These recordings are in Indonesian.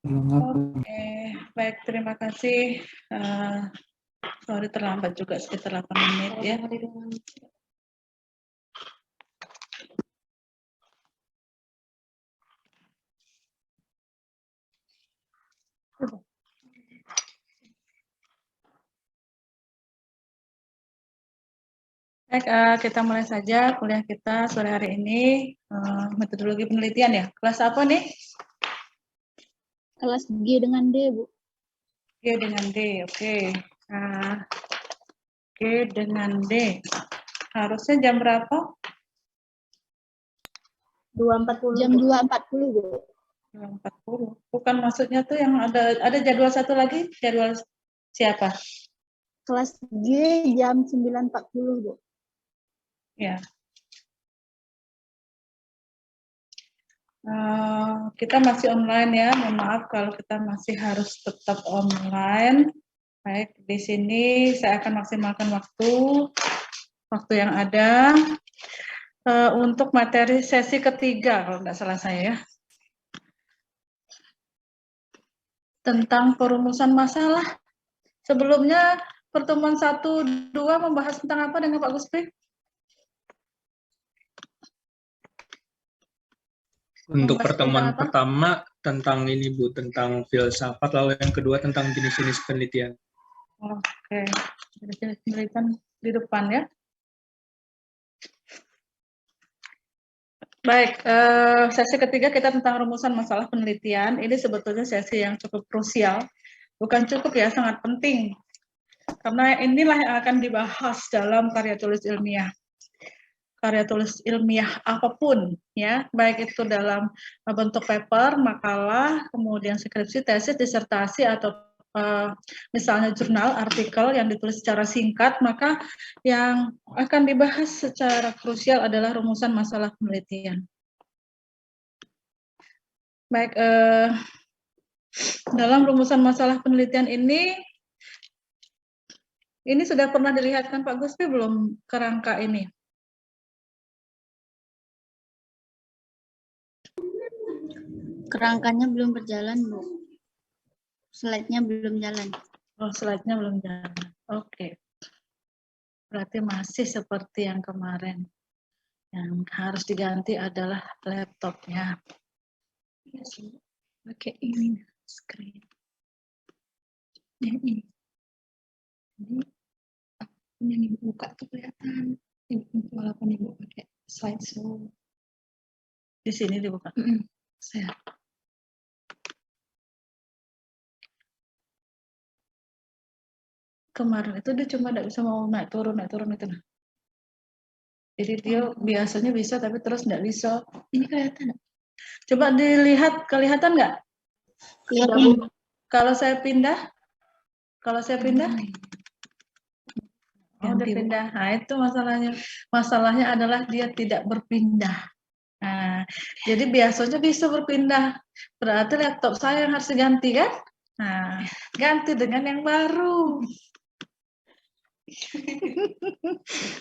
Oke, baik, terima kasih. Sorry terlambat juga sekitar 8 menit ya. Baik, kita mulai saja kuliah kita sore hari ini, metodologi penelitian ya. Kelas apa nih? Kelas G dengan D, Bu. G dengan D, oke. G dengan D. Harusnya jam berapa? 2.40. Jam 2.40, Bu. 2.40. Bukan maksudnya tuh yang ada jadwal satu lagi, jadwal siapa? Kelas G jam 9.40, Bu. Ya. Kita masih online ya, mohon maaf kalau kita masih harus tetap online. Baik, di sini saya akan maksimalkan waktu yang ada untuk materi sesi ketiga kalau tidak salah saya ya. Tentang perumusan masalah. Sebelumnya pertemuan 1-2 membahas tentang apa dengan Pak Guspi? Untuk pertemuan pertama tentang ini Bu, tentang filsafat, lalu yang kedua tentang jenis-jenis penelitian. Oke, jenis-jenis penelitian di depan ya. Baik, sesi ketiga kita tentang rumusan masalah penelitian. Ini sebetulnya sesi yang cukup krusial. Bukan cukup ya, sangat penting. Karena inilah yang akan dibahas dalam karya tulis ilmiah. Karya tulis ilmiah apapun, ya, baik itu dalam bentuk paper, makalah, kemudian skripsi, tesis, disertasi, atau misalnya jurnal, artikel yang ditulis secara singkat, maka yang akan dibahas secara krusial adalah rumusan masalah penelitian. Baik, dalam rumusan masalah penelitian ini sudah pernah dilihatkan Pak Guspi belum kerangka ini? Kerangkanya belum berjalan, Bu. Slide-nya belum jalan. Oh, slide-nya belum jalan. Oke. Berarti masih seperti yang kemarin. Yang harus diganti adalah laptopnya. Pakai ini screen. Ini. Ini buka tuh kelihatan. Ini walaupun ibu pakai slideshow. Di sini dibuka. Saya. Kemarin itu dia cuma tidak bisa mau naik turun itu. Jadi dia biasanya bisa tapi terus tidak bisa. Ini kelihatan. Coba dilihat, kelihatan nggak? Iya, Bu. Kalau saya pindah, oh, udah pindah. Nah, itu masalahnya. Masalahnya adalah dia tidak berpindah. Nah, jadi biasanya bisa berpindah. Berarti laptop saya yang harus diganti kan? Nah, ganti dengan yang baru.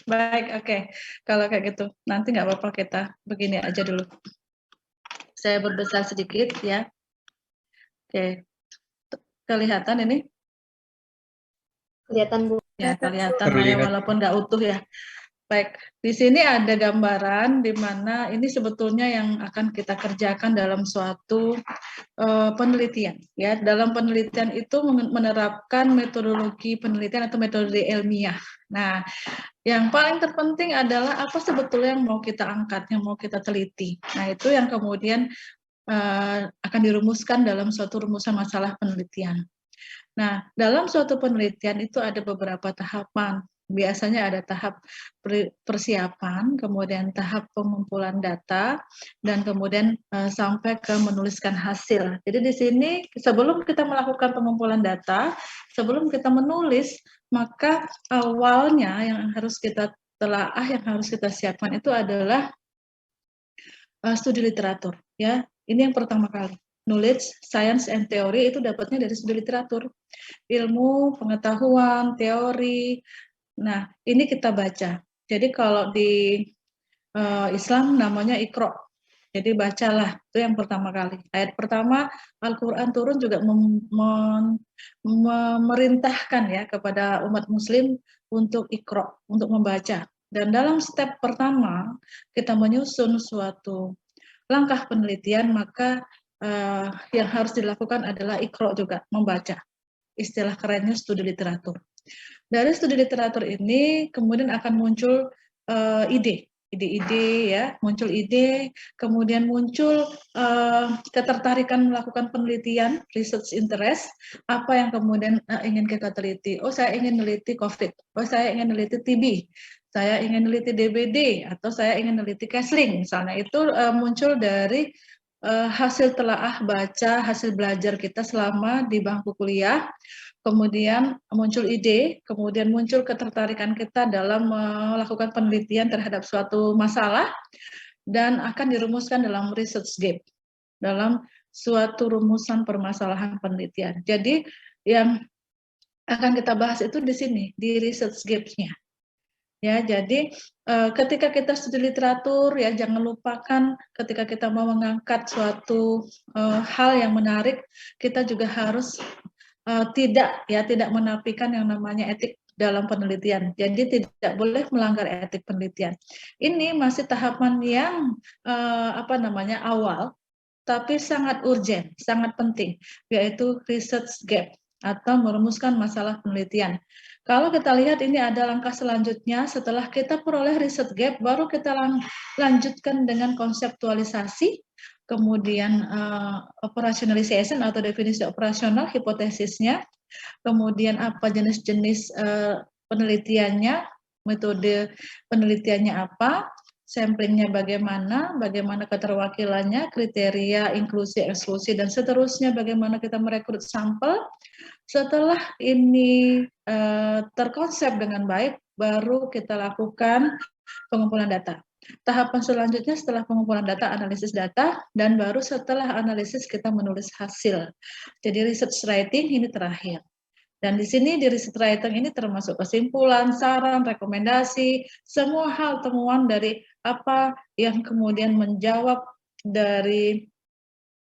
Baik, oke. Kalau kayak gitu, nanti nggak apa-apa kita begini aja dulu. Saya berbesar sedikit ya. Oke, kelihatan ini? Kelihatan, Bu. Ya, kelihatan ya, walaupun nggak utuh ya. Baik, di sini ada gambaran di mana ini sebetulnya yang akan kita kerjakan dalam suatu penelitian. Ya, dalam penelitian itu menerapkan metodologi penelitian atau metode ilmiah. Nah, yang paling terpenting adalah apa sebetulnya yang mau kita angkat, yang mau kita teliti. Nah, itu yang kemudian akan dirumuskan dalam suatu rumusan masalah penelitian. Nah, dalam suatu penelitian itu ada beberapa tahapan. Biasanya ada tahap persiapan, kemudian tahap pengumpulan data, dan kemudian sampai ke menuliskan hasil. Jadi di sini sebelum kita melakukan pengumpulan data, sebelum kita menulis, maka awalnya yang harus kita telaah, yang harus kita siapkan itu adalah studi literatur. Ya, ini yang pertama kali. Knowledge, science, and theory itu dapatnya dari studi literatur. Ilmu, pengetahuan, teori. Nah, ini kita baca. Jadi kalau di Islam namanya Iqra. Jadi bacalah, itu yang pertama kali. Ayat pertama Al-Quran turun juga memerintahkan ya kepada umat muslim untuk ikro, untuk membaca. Dan dalam step pertama kita menyusun suatu langkah penelitian, maka yang harus dilakukan adalah ikro juga, membaca. Istilah kerennya studi literatur. Dari studi literatur ini kemudian akan muncul ide-ide ya, muncul ide, kemudian muncul ketertarikan melakukan penelitian, research interest, apa yang kemudian ingin kita teliti. Oh, saya ingin meneliti COVID, oh saya ingin meneliti TB, saya ingin meneliti DBD, atau saya ingin meneliti Kesling, misalnya itu muncul dari hasil telaah baca, hasil belajar kita selama di bangku kuliah. Kemudian muncul ide, kemudian muncul ketertarikan kita dalam melakukan penelitian terhadap suatu masalah, dan akan dirumuskan dalam research gap, dalam suatu rumusan permasalahan penelitian. Jadi yang akan kita bahas itu di sini, di research gap-nya. Ya, jadi ketika kita studi literatur ya jangan lupakan ketika kita mau mengangkat suatu hal yang menarik, kita juga harus tidak menafikan yang namanya etik dalam penelitian. Jadi tidak boleh melanggar etik penelitian. Ini masih tahapan yang awal, tapi sangat urgent, sangat penting, yaitu research gap atau merumuskan masalah penelitian. Kalau kita lihat ini ada langkah selanjutnya, setelah kita peroleh research gap, baru kita lanjutkan dengan konseptualisasi, kemudian operationalization atau definisi operasional, hipotesisnya, kemudian apa jenis-jenis penelitiannya, metode penelitiannya apa, samplingnya bagaimana keterwakilannya, kriteria, inklusi, eksklusi, dan seterusnya, bagaimana kita merekrut sampel. Setelah ini terkonsep dengan baik, baru kita lakukan pengumpulan data. Tahapan selanjutnya setelah pengumpulan data, analisis data, dan baru setelah analisis kita menulis hasil. Jadi research writing ini terakhir. Dan di sini di research writing ini termasuk kesimpulan, saran, rekomendasi, semua hal temuan dari apa yang kemudian menjawab dari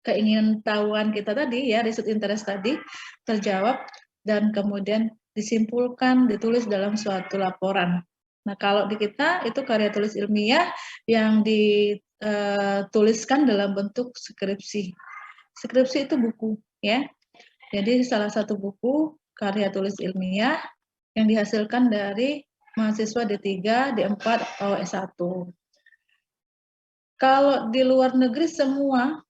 keinginan tahuan kita tadi ya, research interest tadi terjawab dan kemudian disimpulkan, ditulis dalam suatu laporan. Nah, kalau di kita itu karya tulis ilmiah yang dituliskan dalam bentuk skripsi. Skripsi itu buku ya. Jadi salah satu buku karya tulis ilmiah yang dihasilkan dari mahasiswa D3, D4, atau S1. Kalau di luar negeri semua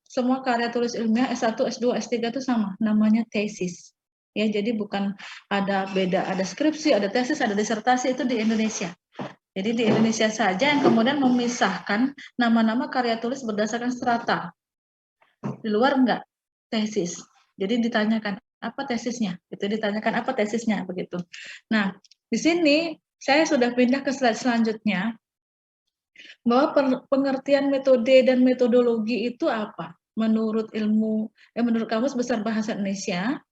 karya tulis ilmiah S1, S2, S3 itu sama, namanya tesis. Ya, jadi bukan ada beda, ada skripsi, ada tesis, ada disertasi, itu di Indonesia. Jadi di Indonesia saja yang kemudian memisahkan nama-nama karya tulis berdasarkan strata. Di luar enggak, tesis. Jadi ditanyakan apa tesisnya, itu ditanyakan apa tesisnya begitu. Nah, di sini saya sudah pindah ke slide selanjutnya, bahwa pengertian metode dan metodologi itu apa? Menurut menurut Kamus Besar Bahasa Indonesia,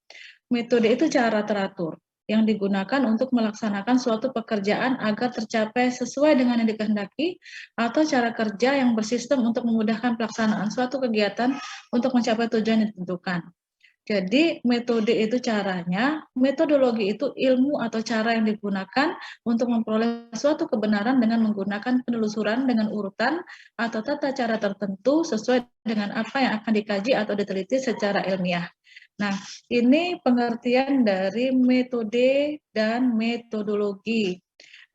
metode itu cara teratur yang digunakan untuk melaksanakan suatu pekerjaan agar tercapai sesuai dengan yang dikehendaki, atau cara kerja yang bersistem untuk memudahkan pelaksanaan suatu kegiatan untuk mencapai tujuan yang ditentukan. Jadi metode itu caranya, metodologi itu ilmu atau cara yang digunakan untuk memperoleh suatu kebenaran dengan menggunakan penelusuran dengan urutan atau tata cara tertentu sesuai dengan apa yang akan dikaji atau diteliti secara ilmiah. Nah, ini pengertian dari metode dan metodologi.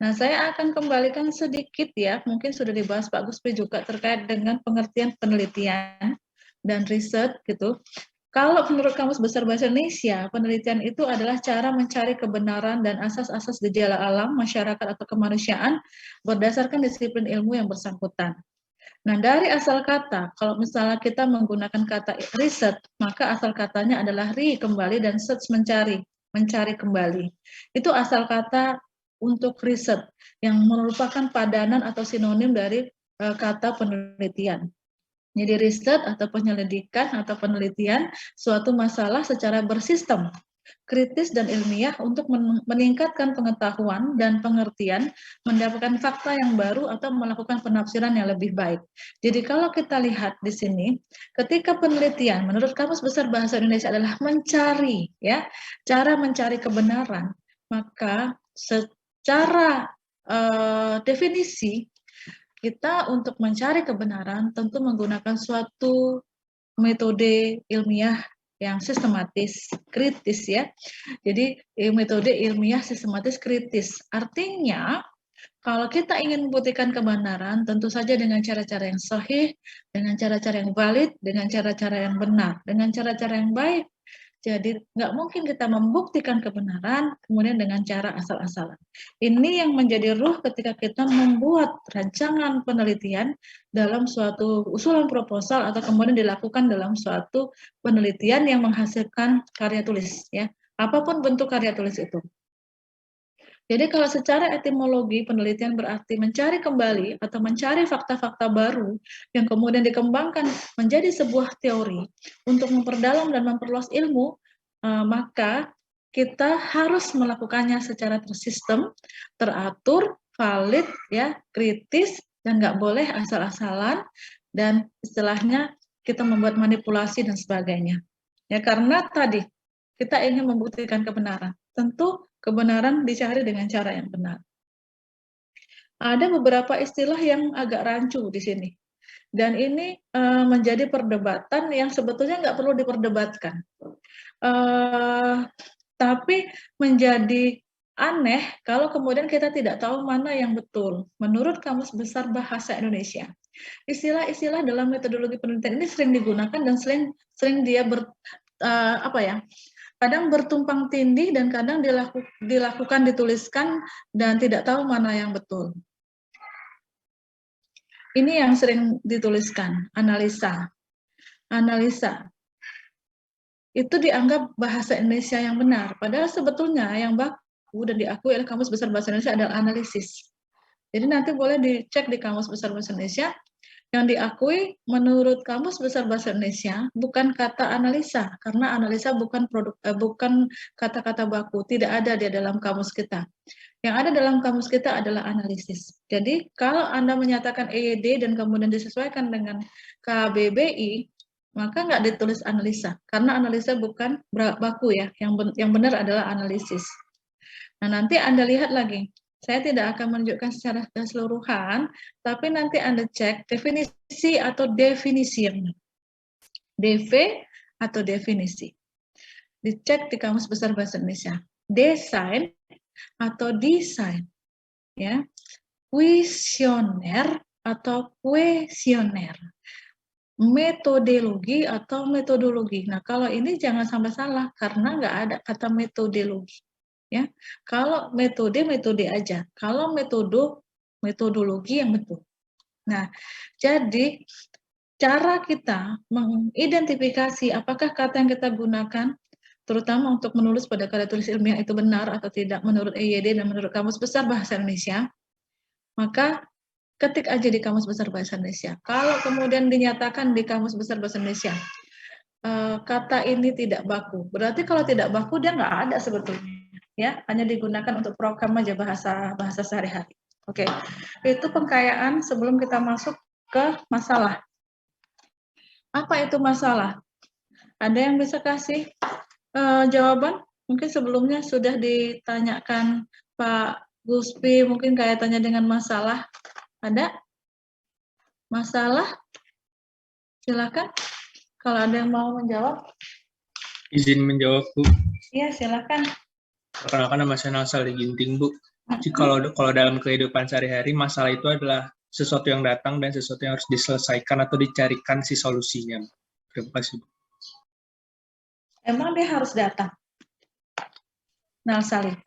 Nah, saya akan kembalikan sedikit ya, mungkin sudah dibahas Pak Guspi juga terkait dengan pengertian penelitian dan riset gitu. Kalau menurut Kamus Besar Bahasa Indonesia, penelitian itu adalah cara mencari kebenaran dan asas-asas gejala alam, masyarakat, atau kemanusiaan berdasarkan disiplin ilmu yang bersangkutan. Nah, dari asal kata, kalau misalnya kita menggunakan kata riset, maka asal katanya adalah kembali, dan search mencari kembali. Itu asal kata untuk riset, yang merupakan padanan atau sinonim dari kata penelitian. Jadi riset atau penyelidikan atau penelitian suatu masalah secara bersistem. kritis dan ilmiah untuk meningkatkan pengetahuan dan pengertian, mendapatkan fakta yang baru atau melakukan penafsiran yang lebih baik. Jadi kalau kita lihat di sini, ketika penelitian menurut Kamus Besar Bahasa Indonesia adalah mencari, ya, cara mencari kebenaran, maka secara definisi kita untuk mencari kebenaran tentu menggunakan suatu metode ilmiah yang sistematis, kritis ya. Jadi metode ilmiah sistematis kritis. Artinya kalau kita ingin membuktikan kebenaran tentu saja dengan cara-cara yang sahih, dengan cara-cara yang valid, dengan cara-cara yang benar, dengan cara-cara yang baik. Jadi nggak mungkin kita membuktikan kebenaran kemudian dengan cara asal-asalan. Ini yang menjadi ruh ketika kita membuat rancangan penelitian dalam suatu usulan proposal atau kemudian dilakukan dalam suatu penelitian yang menghasilkan karya tulis, ya. Apapun bentuk karya tulis itu. Jadi kalau secara etimologi penelitian berarti mencari kembali atau mencari fakta-fakta baru yang kemudian dikembangkan menjadi sebuah teori untuk memperdalam dan memperluas ilmu, maka kita harus melakukannya secara tersistem, teratur, valid, ya, kritis, dan nggak boleh asal-asalan, dan istilahnya kita membuat manipulasi dan sebagainya. Ya, karena tadi kita ingin membuktikan kebenaran. Tentu kebenaran dicari dengan cara yang benar. Ada beberapa istilah yang agak rancu di sini. Dan ini menjadi perdebatan yang sebetulnya nggak perlu diperdebatkan. Tapi menjadi aneh kalau kemudian kita tidak tahu mana yang betul. Menurut Kamus Besar Bahasa Indonesia, istilah-istilah dalam metodologi penelitian ini sering digunakan dan sering dia kadang bertumpang tindih dan kadang dilakukan, dituliskan dan tidak tahu mana yang betul. Ini yang sering dituliskan, analisa. Analisa. Itu dianggap bahasa Indonesia yang benar, padahal sebetulnya yang baku dan diakui oleh Kamus Besar Bahasa Indonesia adalah analisis. Jadi nanti boleh dicek di Kamus Besar Bahasa Indonesia. Yang diakui menurut Kamus Besar Bahasa Indonesia bukan kata analisa, karena analisa bukan bukan kata-kata baku, tidak ada di dalam kamus kita. Yang ada dalam kamus kita adalah analisis. Jadi kalau Anda menyatakan EYD dan kemudian disesuaikan dengan KBBI, maka nggak ditulis analisa, karena analisa bukan baku ya. Yang benar adalah analisis. Nah nanti Anda lihat lagi. Saya tidak akan menunjukkan secara keseluruhan, tapi nanti Anda cek definisi atau definisi yang benar. DV atau definisi. Dicek di Kamus Besar Bahasa Indonesia. Desain atau desain. Ya. Kuesioner atau kuesioner. Metodologi atau metodologi. Nah, kalau ini jangan sampai salah, karena nggak ada kata metodologi. Ya, kalau metode aja, kalau metodologi yang betul. Nah, jadi cara kita mengidentifikasi apakah kata yang kita gunakan, terutama untuk menulis pada karya tulis ilmiah itu benar atau tidak menurut EYD dan menurut Kamus Besar Bahasa Indonesia, maka ketik aja di Kamus Besar Bahasa Indonesia. Kalau kemudian dinyatakan di Kamus Besar Bahasa Indonesia kata ini tidak baku, berarti kalau tidak baku dia nggak ada sebetulnya. Ya, hanya digunakan untuk program aja bahasa sehari-hari. Oke, itu pengkayaan sebelum kita masuk ke masalah. Apa itu masalah? Ada yang bisa kasih jawaban? Mungkin sebelumnya sudah ditanyakan Pak Guspi, mungkin kaitannya dengan masalah. Ada? Masalah? Silakan. Kalau ada yang mau menjawab. Izin menjawab, Bu. Iya, silakan. Karena masalah asal diginting, Bu. Jadi kalau dalam kehidupan sehari-hari, masalah itu adalah sesuatu yang datang dan sesuatu yang harus diselesaikan atau dicarikan si solusinya. Terima kasih, Bu. Emang dia harus datang? Nah, Salim.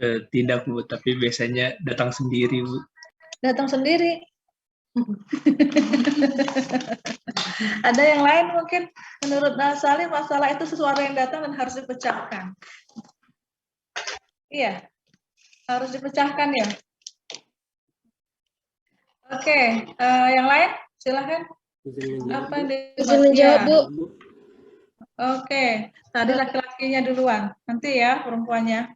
Tidak, Bu, tapi biasanya datang sendiri, Bu. Datang sendiri. Ada yang lain mungkin menurut Salim masalah itu sesuatu yang datang dan harus dipecahkan. Iya, harus dipecahkan ya. Oke, yang lain silahkan. Izin menjawab, Bu. Oke, tadi laki-lakinya duluan. Nanti ya perempuannya.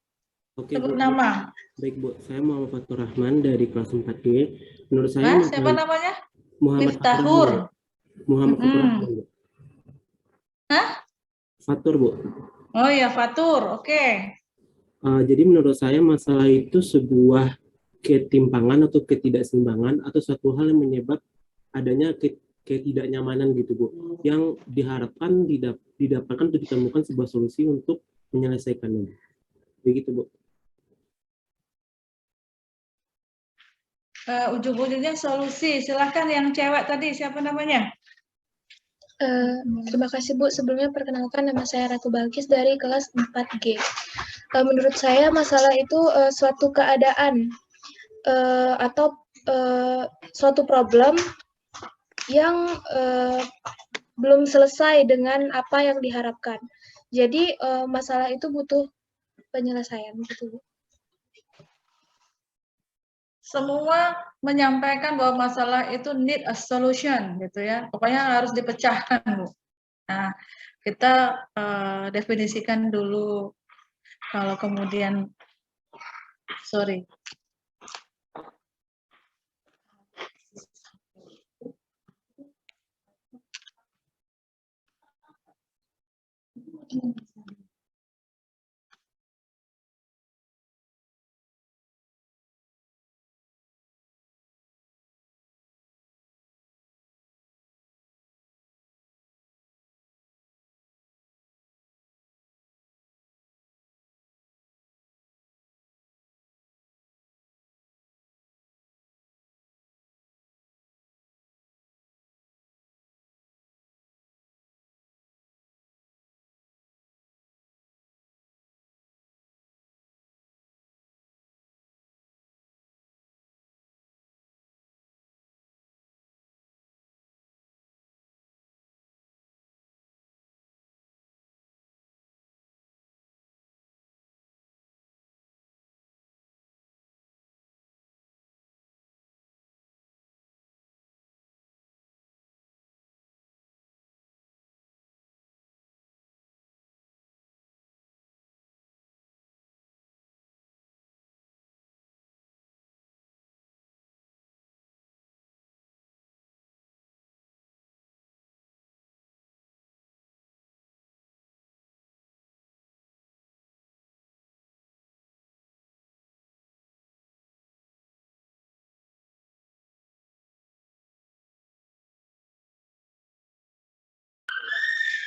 Oke, Sebut Bu. nama. Baik, Bu. Saya Muhammad Fatur Rahman dari kelas 4G. Menurut saya Siapa namanya? Muhammad Fatur Rahman, Miftahur. Bu. Muhammad Fatur Rahman, Bu. Hah? Fatur, Bu. Oh ya, Fatur. Oke. Jadi menurut saya masalah itu sebuah ketimpangan atau ketidakseimbangan atau suatu hal yang menyebab adanya ketidaknyamanan gitu, Bu, yang diharapkan didapatkan atau ditemukan sebuah solusi untuk menyelesaikannya. Begitu, Bu. Ujung-ujungnya solusi. Silahkan yang cewek tadi, siapa namanya? Terima kasih Bu. Sebelumnya perkenalkan, nama saya Ratu Balkis dari kelas 4G. Menurut saya masalah itu suatu keadaan atau suatu problem yang belum selesai dengan apa yang diharapkan. Jadi masalah itu butuh penyelesaian gitu Bu. Semua menyampaikan bahwa masalah itu need a solution gitu ya. Pokoknya harus dipecahkan, Bu. Nah, kita definisikan dulu. Kalau kemudian sorry.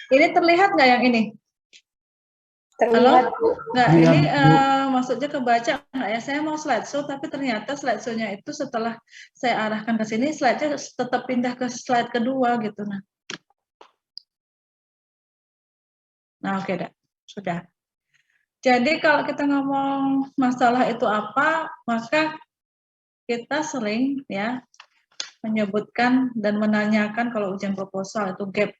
Ini terlihat nggak yang ini? Terlihat. Halo? Nggak, ini maksudnya kebaca nggak ya? Saya mau slideshow, tapi ternyata slideshow-nya itu setelah saya arahkan ke sini, slide-nya tetap pindah ke slide kedua gitu. Nah oke, sudah. Jadi kalau kita ngomong masalah itu apa, maka kita sering ya menyebutkan dan menanyakan kalau ujian proposal itu gap.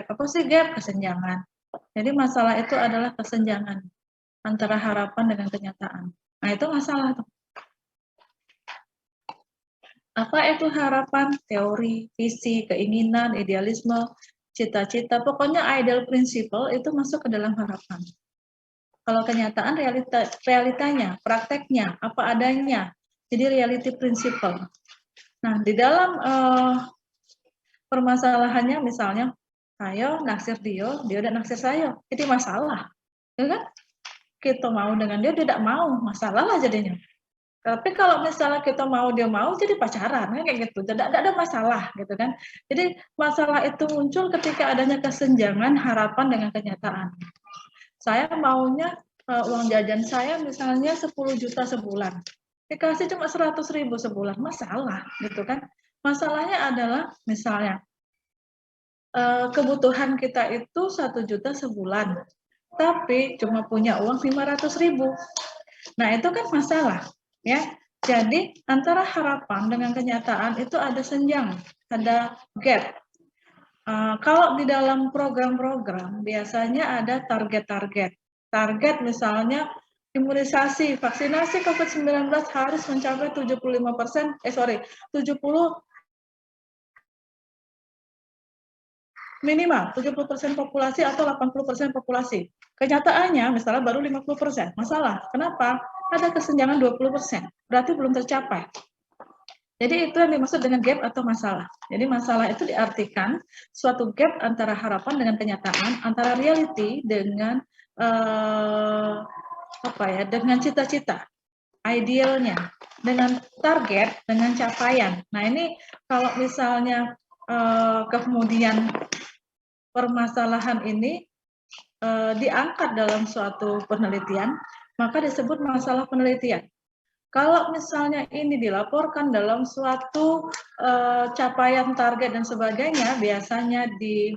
Apa sih gap? Kesenjangan. Jadi masalah itu adalah kesenjangan antara harapan dengan kenyataan. Nah itu masalah tuh. Apa itu harapan? Teori, visi, keinginan, idealisme, cita-cita. Pokoknya ideal principle itu masuk ke dalam harapan. Kalau kenyataan realitanya, prakteknya, apa adanya. Jadi reality principle. Nah, di dalam permasalahannya misalnya, saya naksir dia udah naksir saya. Jadi masalah. Ya kan? Kita mau dengan dia tidak mau, masalah lah jadinya. Tapi kalau misalnya kita mau, dia mau, jadi pacaran, kan kayak gitu. Tidak ada masalah, gitu kan. Jadi masalah itu muncul ketika adanya kesenjangan harapan dengan kenyataan. Saya maunya uang jajan saya misalnya 10 juta sebulan. Dikasih cuma 100.000 sebulan, masalah gitu kan. Masalahnya adalah misalnya kebutuhan kita itu 1 juta sebulan, tapi cuma punya uang 500.000. Nah itu kan masalah ya. Jadi antara harapan dengan kenyataan itu ada senjang, ada gap. Kalau di dalam program-program biasanya ada target-target. Target misalnya imunisasi, vaksinasi COVID-19 harus mencapai 70% minimal 70% populasi atau 80% populasi. Kenyataannya misalnya baru 50%. Masalah. Kenapa? Ada kesenjangan 20%. Berarti belum tercapai. Jadi itu yang dimaksud dengan gap atau masalah. Jadi masalah itu diartikan suatu gap antara harapan dengan kenyataan, antara reality dengan dengan cita-cita, idealnya, dengan target, dengan capaian. Nah ini kalau misalnya kemudian permasalahan ini diangkat dalam suatu penelitian, maka disebut masalah penelitian. Kalau misalnya ini dilaporkan dalam suatu capaian target dan sebagainya, biasanya di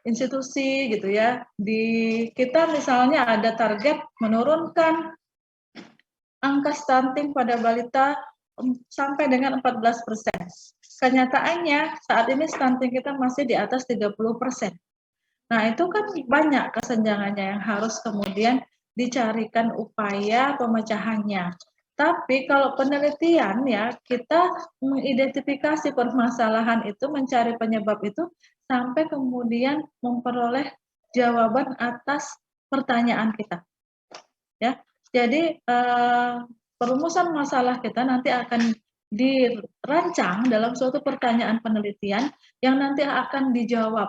institusi gitu ya, di kita misalnya ada target menurunkan angka stunting pada balita sampai dengan 14%. Kenyataannya saat ini stunting kita masih di atas 30%. Nah itu kan banyak kesenjangannya yang harus kemudian dicarikan upaya pemecahannya. Tapi kalau penelitian ya, kita mengidentifikasi permasalahan itu, mencari penyebab itu, sampai kemudian memperoleh jawaban atas pertanyaan kita. Ya, jadi perumusan masalah kita nanti akan dirancang dalam suatu pertanyaan penelitian yang nanti akan dijawab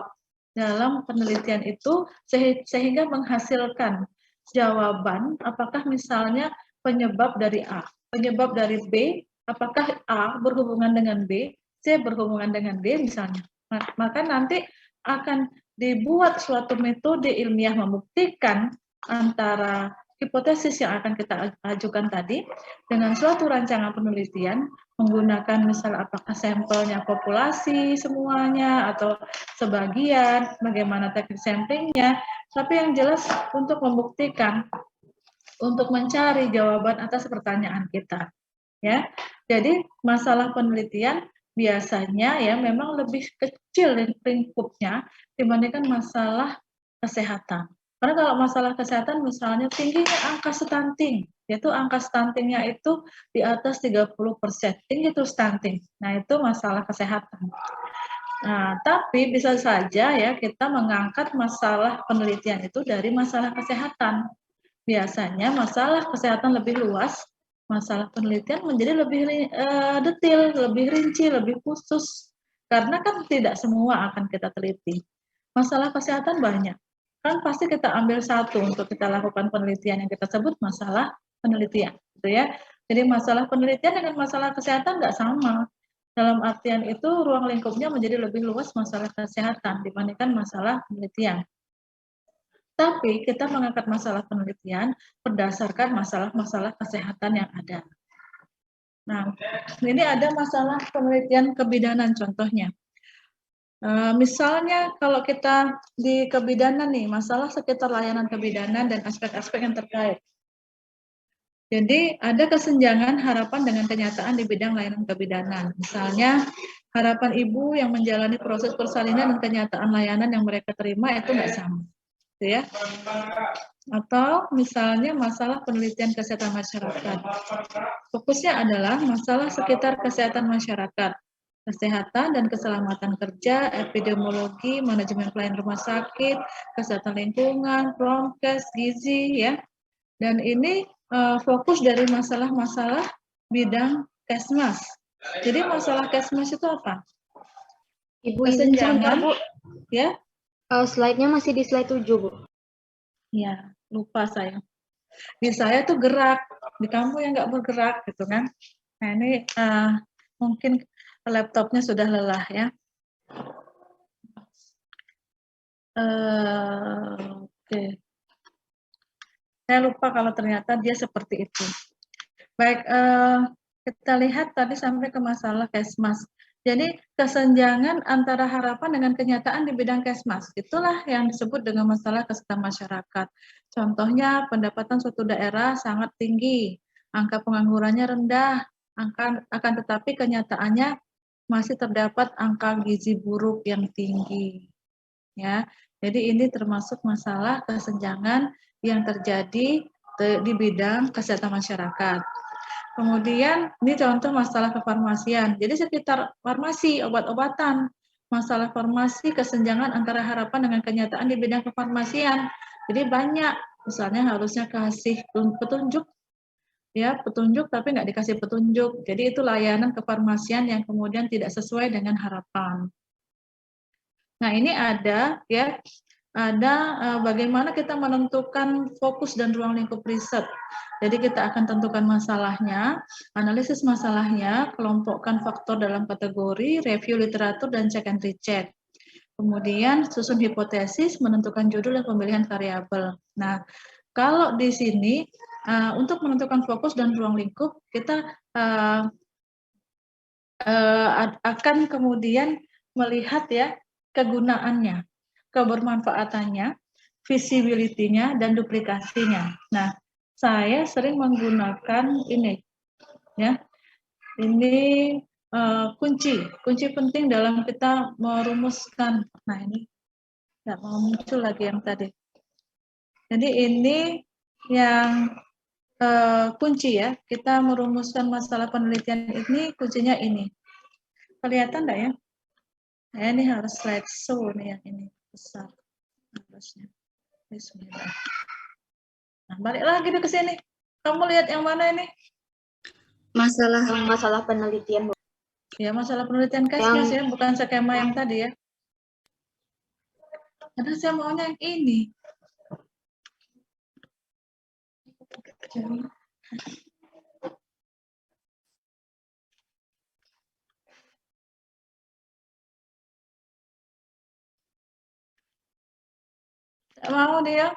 dalam penelitian itu sehingga menghasilkan jawaban apakah misalnya penyebab dari A, penyebab dari B, apakah A berhubungan dengan B, C berhubungan dengan D misalnya. Maka nanti akan dibuat suatu metode ilmiah membuktikan antara hipotesis yang akan kita ajukan tadi dengan suatu rancangan penelitian menggunakan misalnya apakah sampelnya populasi semuanya atau sebagian, bagaimana teknik samplingnya, tapi yang jelas untuk membuktikan, untuk mencari jawaban atas pertanyaan kita, ya. Jadi masalah penelitian biasanya ya memang lebih kecil lingkupnya dibandingkan masalah kesehatan. Karena kalau masalah kesehatan misalnya tingginya angka stunting, yaitu angka stuntingnya itu di atas 30%, tinggi itu stunting. Nah itu masalah kesehatan. Nah, tapi bisa saja ya kita mengangkat masalah penelitian itu dari masalah kesehatan. Biasanya masalah kesehatan lebih luas, masalah penelitian menjadi lebih detail, lebih rinci, lebih khusus. Karena kan tidak semua akan kita teliti. Masalah kesehatan banyak. Kan pasti kita ambil satu untuk kita lakukan penelitian yang kita sebut masalah penelitian. Gitu ya. Jadi masalah penelitian dengan masalah kesehatan nggak sama. Dalam artian itu ruang lingkupnya menjadi lebih luas masalah kesehatan dibandingkan masalah penelitian. Tapi kita mengangkat masalah penelitian berdasarkan masalah-masalah kesehatan yang ada. Nah, ini ada masalah penelitian kebidanan contohnya. Misalnya kalau kita di kebidanan nih, masalah sekitar layanan kebidanan dan aspek-aspek yang terkait. Jadi ada kesenjangan harapan dengan kenyataan di bidang layanan kebidanan. Misalnya harapan ibu yang menjalani proses persalinan dan kenyataan layanan yang mereka terima itu nggak sama. Gitu ya. Atau misalnya masalah penelitian kesehatan masyarakat. Fokusnya adalah masalah sekitar kesehatan masyarakat, kesehatan dan keselamatan kerja, epidemiologi, manajemen pelayanan rumah sakit, kesehatan lingkungan, promkes, gizi, ya. Dan ini fokus dari masalah-masalah bidang Kesmas. Jadi masalah Kesmas itu apa? Ibu, kesenjangan, Bu. Ya. Slide-nya masih di slide 7, Bu. Ya, lupa saya. Di saya tuh gerak, di kamu yang nggak bergerak gitu kan. Nah ini mungkin laptopnya sudah lelah ya. Oke. Saya lupa kalau ternyata dia seperti itu. Baik, kita lihat tadi sampai ke masalah Kesmas. Jadi kesenjangan antara harapan dengan kenyataan di bidang Kesmas, itulah yang disebut dengan masalah kesehatan masyarakat. Contohnya pendapatan suatu daerah sangat tinggi, angka penganggurannya rendah, akan tetapi kenyataannya masih terdapat angka gizi buruk yang tinggi. Ya, jadi ini termasuk masalah kesenjangan yang terjadi di bidang kesehatan masyarakat. Kemudian ini contoh masalah kefarmasian. Jadi sekitar farmasi, obat-obatan, masalah farmasi, kesenjangan antara harapan dengan kenyataan di bidang kefarmasian. Jadi banyak, misalnya harusnya kasih petunjuk, ya petunjuk tapi nggak dikasih petunjuk. Jadi itu layanan kefarmasian yang kemudian tidak sesuai dengan harapan. Nah ini ada ya, ada bagaimana kita menentukan fokus dan ruang lingkup riset. Jadi kita akan tentukan masalahnya, analisis masalahnya, kelompokkan faktor dalam kategori, review literatur dan check and recheck. Kemudian susun hipotesis, menentukan judul dan pemilihan variabel. Nah, kalau di sini untuk menentukan fokus dan ruang lingkup, kita akan kemudian melihat ya kegunaannya, kebermanfaatannya, visibility-nya, dan duplikasinya. Nah, saya sering menggunakan ini, ya, ini kunci penting dalam kita merumuskan. Nah, ini nggak mau muncul lagi yang tadi. Jadi ini yang kunci ya, kita merumuskan masalah penelitian ini, kuncinya ini. Kelihatan nggak ya? Nah, ini harus slideshow nih yang ini besar harusnya. Bismillah. Nah, balik lagi ke sini. Kamu lihat yang mana ini? Masalah penelitian, Bu. Ya, masalah penelitian case ya, bukan skema yang tadi ya. Karena saya maunya yang ini. Tidak mau dia.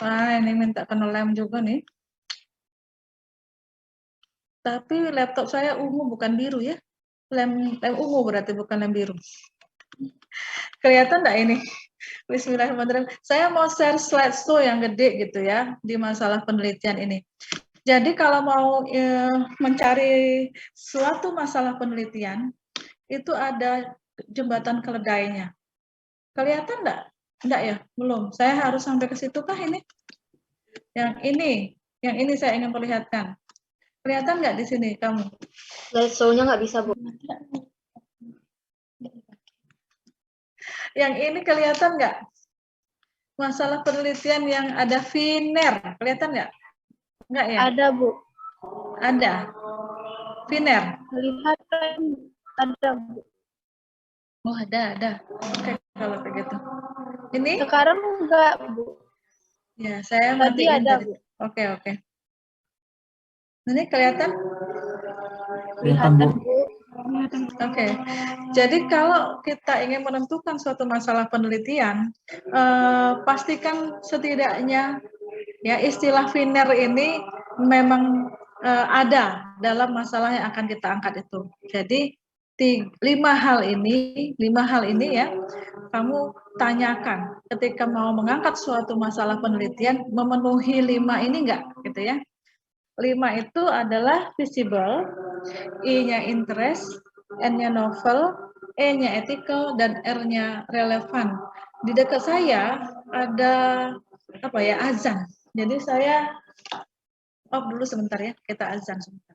Wah, ini minta kena lem juga nih. Tapi laptop saya ungu bukan biru ya. Lem ungu berarti bukan lem biru. Kelihatan enggak ini? Bismillahirrahmanirrahim. Saya mau share slideshow yang gede gitu ya di masalah penelitian ini. Jadi kalau mau mencari suatu masalah penelitian itu ada jembatan keledainya. Kelihatan enggak? Enggak ya? Belum. Saya harus sampai ke situ kah ini? Yang ini saya ingin perlihatkan. Kelihatan nggak di sini kamu? Slideshow-nya nggak bisa, Bu. Yang ini kelihatan nggak? Masalah penelitian yang ada Viner, kelihatan nggak? Nggak ya? Ada, Bu. Ada. Viner. Kelihatan ada, Bu. Oh, ada. Oke, kalau begitu. Ini? Sekarang enggak, Bu. Ya, saya Tadi ada, jadi. Bu. Oke. Ini kelihatan? Kelihatan, Bu. Oke. Jadi kalau kita ingin menentukan suatu masalah penelitian, pastikan setidaknya ya istilah Viner ini memang ada dalam masalah yang akan kita angkat itu. Jadi 5 hal ini ya kamu tanyakan ketika mau mengangkat suatu masalah penelitian, memenuhi 5 ini enggak gitu ya. 5 itu adalah visible, I-nya interest, N-nya novel, E-nya ethical, dan R-nya relevan. Di dekat saya ada azan. Jadi saya off dulu sebentar ya, kita azan sebentar.